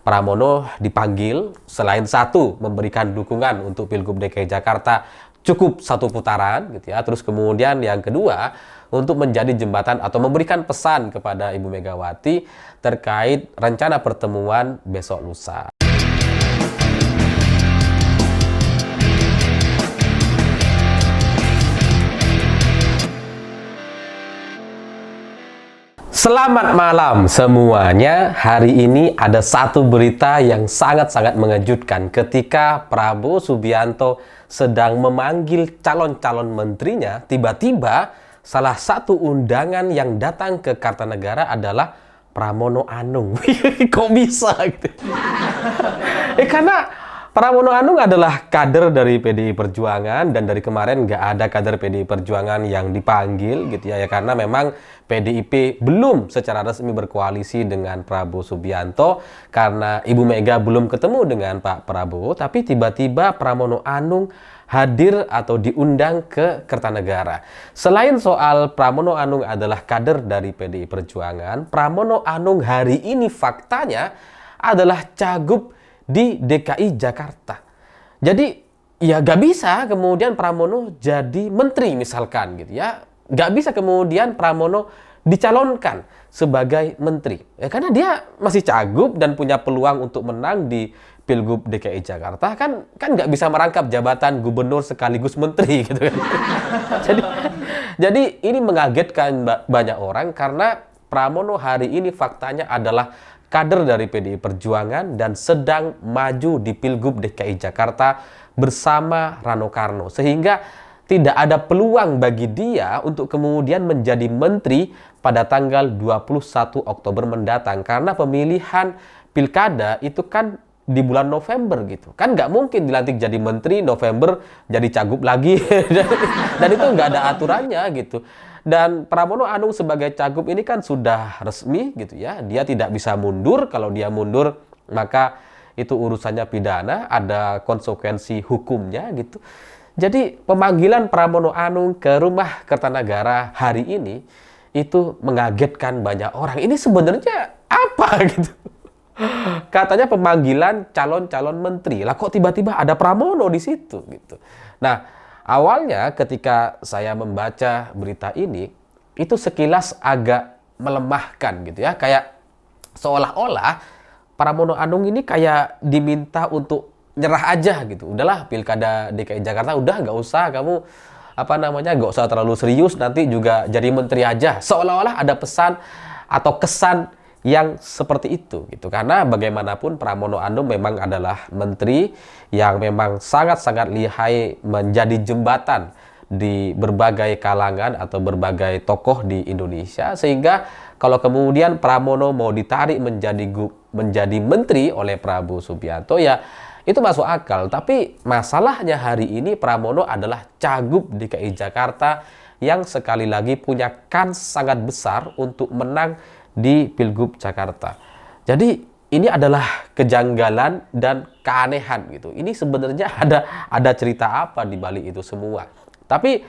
Pramono dipanggil selain satu memberikan dukungan untuk Pilgub DKI Jakarta cukup satu putaran gitu ya. Terus kemudian yang kedua untuk menjadi jembatan atau memberikan pesan kepada Ibu Megawati terkait rencana pertemuan besok lusa. Selamat malam semuanya. Hari ini ada satu berita yang sangat-sangat mengejutkan ketika Prabowo Subianto sedang memanggil calon-calon menterinya. Tiba-tiba salah satu undangan yang datang ke Kartanegara adalah Pramono Anung. Kok bisa gitu? Karena Pramono Anung adalah kader dari PDI Perjuangan dan dari kemarin nggak ada kader PDI Perjuangan yang dipanggil gitu ya, karena memang PDIP belum secara resmi berkoalisi dengan Prabowo Subianto karena Ibu Mega belum ketemu dengan Pak Prabowo, tapi tiba-tiba Pramono Anung hadir atau diundang ke Kertanegara. Selain soal Pramono Anung adalah kader dari PDI Perjuangan, Pramono Anung hari ini faktanya adalah cagup di DKI Jakarta. Jadi ya gak bisa kemudian Pramono jadi menteri misalkan gitu ya. Gak bisa kemudian Pramono dicalonkan sebagai menteri. Karena dia masih cagup dan punya peluang untuk menang di Pilgub DKI Jakarta, kan nggak bisa merangkap jabatan gubernur sekaligus menteri gitu kan. jadi ini mengagetkan banyak orang karena Pramono hari ini faktanya adalah kader dari PDI Perjuangan dan sedang maju di Pilgub DKI Jakarta bersama Rano Karno. Sehingga tidak ada peluang bagi dia untuk kemudian menjadi menteri pada tanggal 21 Oktober mendatang. Karena pemilihan pilkada itu kan di bulan November gitu. Kan nggak mungkin dilantik jadi menteri, November jadi cagup lagi. Dan itu nggak ada aturannya gitu. Dan Pramono Anung sebagai cagup ini kan sudah resmi gitu ya. Dia tidak bisa mundur. Kalau dia mundur maka itu urusannya pidana, ada konsekuensi hukumnya gitu. Jadi pemanggilan Pramono Anung ke rumah Kertanegara hari ini itu mengagetkan banyak orang. Ini sebenarnya apa gitu? Katanya pemanggilan calon-calon menteri. Lah kok tiba-tiba ada Pramono di situ gitu. Nah, awalnya ketika saya membaca berita ini, itu sekilas agak melemahkan gitu ya. Kayak seolah-olah Pramono Anung ini kayak diminta untuk nyerah aja gitu. Udahlah pilkada DKI Jakarta udah nggak usah kamu nggak usah terlalu serius, nanti juga jadi menteri aja. Seolah-olah ada pesan atau kesan yang seperti itu gitu. Karena bagaimanapun Pramono Anung memang adalah menteri yang memang sangat-sangat lihai menjadi jembatan di berbagai kalangan atau berbagai tokoh di Indonesia, sehingga kalau kemudian Pramono mau ditarik menjadi menteri oleh Prabowo Subianto ya itu masuk akal. Tapi masalahnya hari ini Pramono adalah cagup DKI Jakarta yang sekali lagi punya kans sangat besar untuk menang di Pilgub Jakarta. Jadi ini adalah kejanggalan dan keanehan gitu. Ini sebenarnya ada cerita apa di balik itu semua. Tapi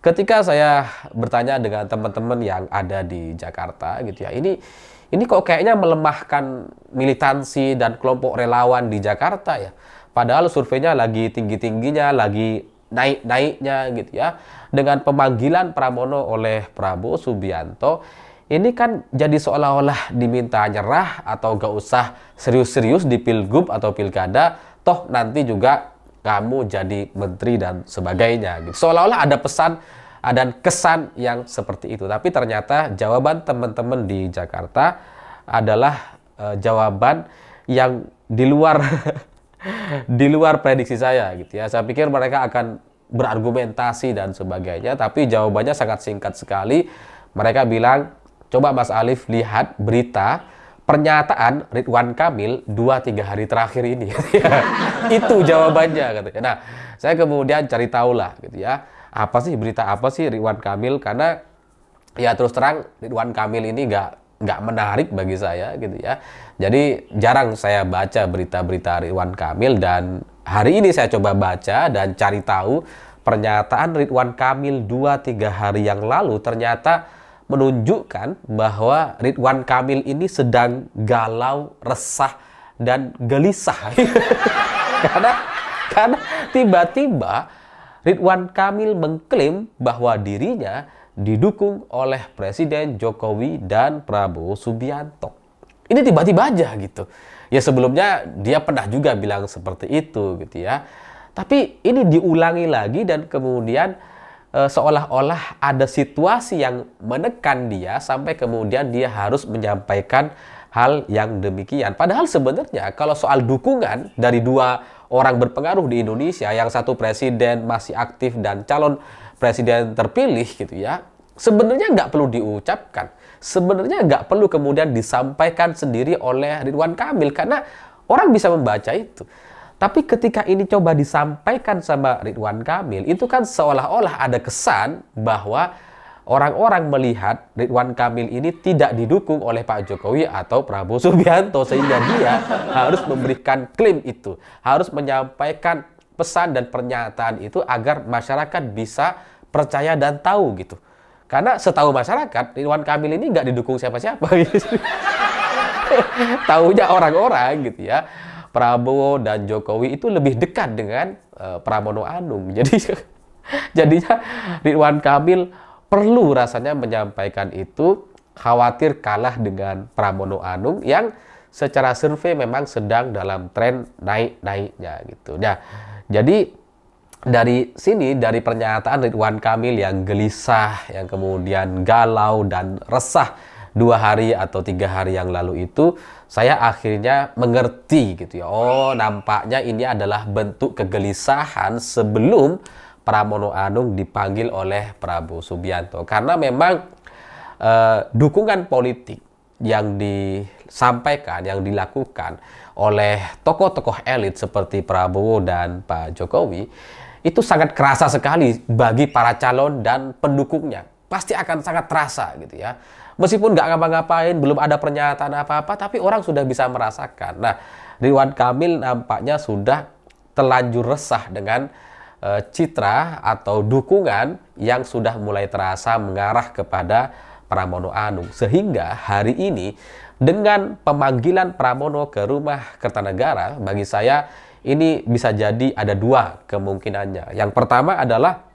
ketika saya bertanya dengan teman-teman yang ada di Jakarta gitu ya, ini kok kayaknya melemahkan militansi dan kelompok relawan di Jakarta ya. Padahal surveinya lagi tinggi-tingginya, lagi naik-naiknya gitu ya. Dengan pemanggilan Pramono oleh Prabowo Subianto, ini kan jadi seolah-olah diminta nyerah atau gak usah serius-serius di Pilgub atau Pilkada, toh nanti juga kamu jadi menteri dan sebagainya gitu. Seolah-olah ada pesan dan kesan yang seperti itu. Tapi ternyata jawaban teman-teman di Jakarta adalah jawaban yang di luar di luar prediksi saya gitu ya. Saya pikir mereka akan berargumentasi dan sebagainya, tapi jawabannya sangat singkat sekali. Mereka bilang, coba Mas Alif lihat berita pernyataan Ridwan Kamil 2-3 hari terakhir ini. Itu jawabannya katanya. Nah, saya kemudian cari tahu lah gitu ya. Apa sih berita apa sih Ridwan Kamil, karena ya terus terang Ridwan Kamil ini nggak menarik bagi saya gitu ya. Jadi jarang saya baca berita-berita Ridwan Kamil, dan hari ini saya coba baca dan cari tahu pernyataan Ridwan Kamil 2-3 hari yang lalu ternyata menunjukkan bahwa Ridwan Kamil ini sedang galau, resah, dan gelisah. karena karena tiba-tiba Ridwan Kamil mengklaim bahwa dirinya didukung oleh Presiden Jokowi dan Prabowo Subianto. Ini tiba-tiba aja gitu. Ya sebelumnya dia pernah juga bilang seperti itu gitu ya. Tapi ini diulangi lagi dan kemudian seolah-olah ada situasi yang menekan dia sampai kemudian dia harus menyampaikan hal yang demikian. Padahal sebenarnya kalau soal dukungan dari dua orang berpengaruh di Indonesia, yang satu presiden masih aktif dan calon presiden terpilih gitu ya, sebenarnya nggak perlu diucapkan. Sebenarnya nggak perlu kemudian disampaikan sendiri oleh Ridwan Kamil karena orang bisa membaca itu. Tapi ketika ini coba disampaikan sama Ridwan Kamil, itu kan seolah-olah ada kesan bahwa orang-orang melihat Ridwan Kamil ini tidak didukung oleh Pak Jokowi atau Prabowo Subianto, sehingga dia harus memberikan klaim itu, harus menyampaikan pesan dan pernyataan itu agar masyarakat bisa percaya dan tahu gitu. Karena setahu masyarakat, Ridwan Kamil ini nggak didukung siapa-siapa gitu. Taunya orang-orang gitu ya. Prabowo dan Jokowi itu lebih dekat dengan Pramono Anung. Jadinya Ridwan Kamil perlu rasanya menyampaikan itu, khawatir kalah dengan Pramono Anung yang secara survei memang sedang dalam tren naik-naiknya gitu. Nah, jadi dari sini, dari pernyataan Ridwan Kamil yang gelisah, yang kemudian galau dan resah 2 hari atau 3 hari yang lalu itu, saya akhirnya mengerti gitu ya. Oh, nampaknya ini adalah bentuk kegelisahan sebelum Pramono Anung dipanggil oleh Prabowo Subianto. Karena memang dukungan politik yang disampaikan, yang dilakukan oleh tokoh-tokoh elit seperti Prabowo dan Pak Jokowi itu sangat kerasa sekali bagi para calon dan pendukungnya. Pasti akan sangat terasa gitu ya. Meskipun nggak ngapa-ngapain, belum ada pernyataan apa-apa, tapi orang sudah bisa merasakan. Nah, Ridwan Kamil nampaknya sudah terlanjur resah dengan citra atau dukungan yang sudah mulai terasa mengarah kepada Pramono Anung. Sehingga hari ini dengan pemanggilan Pramono ke rumah Kertanegara, bagi saya ini bisa jadi ada 2 kemungkinannya. Yang pertama adalah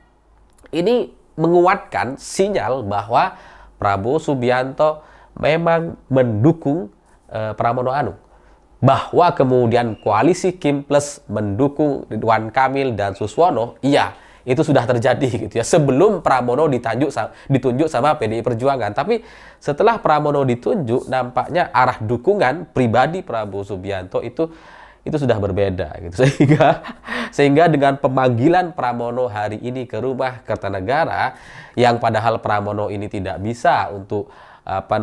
ini menguatkan sinyal bahwa Prabowo Subianto memang mendukung Pramono Anung. Bahwa kemudian koalisi Kim Plus mendukung Ridwan Kamil dan Suswono, iya, itu sudah terjadi gitu ya. Sebelum Pramono ditunjuk sama PDI Perjuangan. Tapi setelah Pramono ditunjuk, nampaknya arah dukungan pribadi Prabowo Subianto itu sudah berbeda gitu. Sehingga dengan pemanggilan Pramono hari ini ke rumah Kertanegara, yang padahal Pramono ini tidak bisa untuk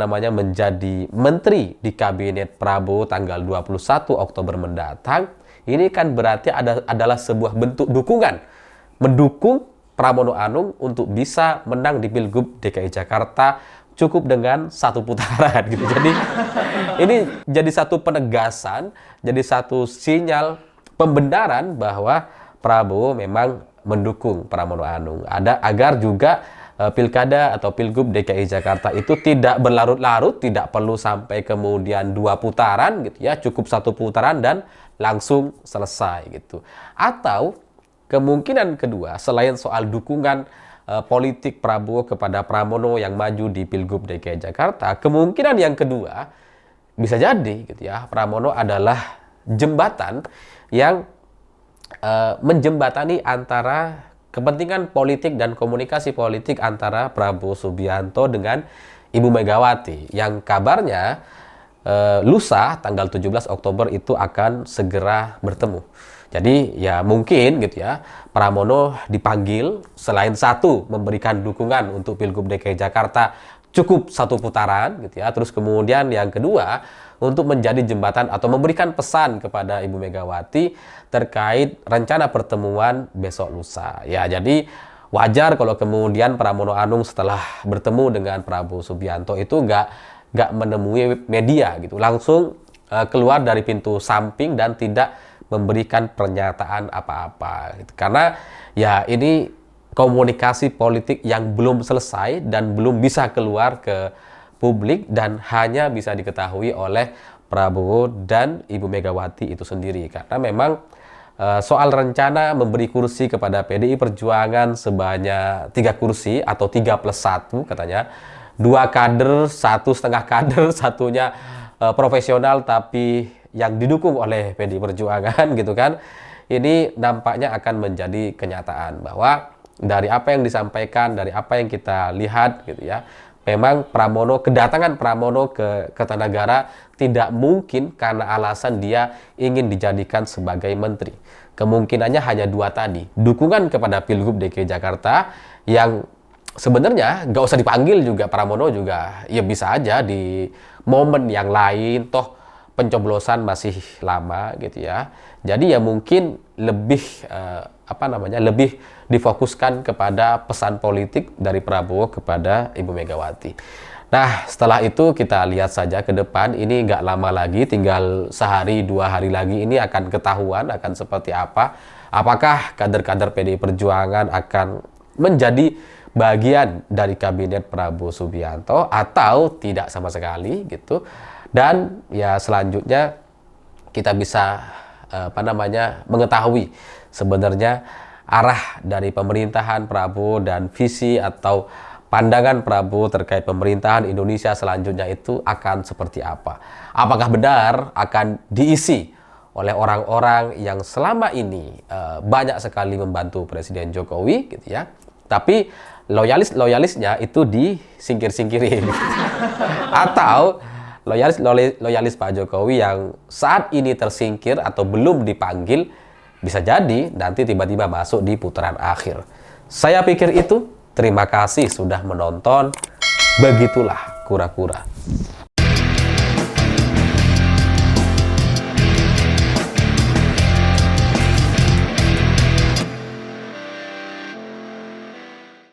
menjadi menteri di kabinet Prabowo tanggal 21 Oktober mendatang, ini kan berarti adalah sebuah bentuk dukungan, mendukung Pramono Anung untuk bisa menang di Pilgub DKI Jakarta cukup dengan 1 putaran gitu. Jadi ini jadi satu penegasan, jadi satu sinyal pembenaran bahwa Prabowo memang mendukung Pramono Anung. Agar juga pilkada atau Pilgub DKI Jakarta itu tidak berlarut-larut, tidak perlu sampai kemudian 2 putaran gitu ya, cukup 1 putaran dan langsung selesai gitu. Atau kemungkinan kedua, selain soal dukungan politik Prabowo kepada Pramono yang maju di Pilgub DKI Jakarta, kemungkinan yang kedua bisa jadi gitu ya, Pramono adalah jembatan yang menjembatani antara kepentingan politik dan komunikasi politik antara Prabowo Subianto dengan Ibu Megawati, yang kabarnya lusa tanggal 17 Oktober itu akan segera bertemu. Jadi ya mungkin gitu ya, Pramono dipanggil selain 1 memberikan dukungan untuk Pilgub DKI Jakarta cukup 1 putaran gitu ya. Terus kemudian yang kedua untuk menjadi jembatan atau memberikan pesan kepada Ibu Megawati terkait rencana pertemuan besok lusa. Ya, jadi wajar kalau kemudian Pramono Anung setelah bertemu dengan Prabowo Subianto itu nggak menemui media gitu, langsung keluar dari pintu samping dan tidak memberikan pernyataan apa-apa gitu. Karena ya ini komunikasi politik yang belum selesai dan belum bisa keluar ke publik dan hanya bisa diketahui oleh Prabowo dan Ibu Megawati itu sendiri. Karena memang soal rencana memberi kursi kepada PDI Perjuangan sebanyak 3 kursi atau 3+1 katanya, 2 kader, 1,5 kader, satunya profesional tapi yang didukung oleh PDI Perjuangan gitu kan. Ini nampaknya akan menjadi kenyataan bahwa dari apa yang disampaikan, dari apa yang kita lihat gitu ya, memang kedatangan Pramono ke Kertanegara tidak mungkin karena alasan dia ingin dijadikan sebagai menteri. Kemungkinannya hanya 2 tadi. Dukungan kepada Pilgub DKI Jakarta yang sebenarnya nggak usah dipanggil juga Pramono juga, ya bisa aja di momen yang lain, toh pencoblosan masih lama gitu ya. Jadi ya mungkin lebih lebih difokuskan kepada pesan politik dari Prabowo kepada Ibu Megawati. Nah, setelah itu kita lihat saja ke depan, ini nggak lama lagi, tinggal sehari 2 hari lagi ini akan ketahuan akan seperti apa. Apakah kader-kader PDI Perjuangan akan menjadi bagian dari kabinet Prabowo Subianto atau tidak sama sekali gitu. Dan ya selanjutnya kita bisa mengetahui sebenarnya arah dari pemerintahan Prabowo dan visi atau pandangan Prabowo terkait pemerintahan Indonesia selanjutnya itu akan seperti apa. Apakah benar akan diisi oleh orang-orang yang selama ini banyak sekali membantu Presiden Jokowi gitu ya, tapi loyalis-loyalisnya itu disingkir-singkirin. Atau loyalis Pak Jokowi yang saat ini tersingkir atau belum dipanggil, bisa jadi nanti tiba-tiba masuk di putaran akhir. Saya pikir itu. Terima kasih sudah menonton. Begitulah kura-kura.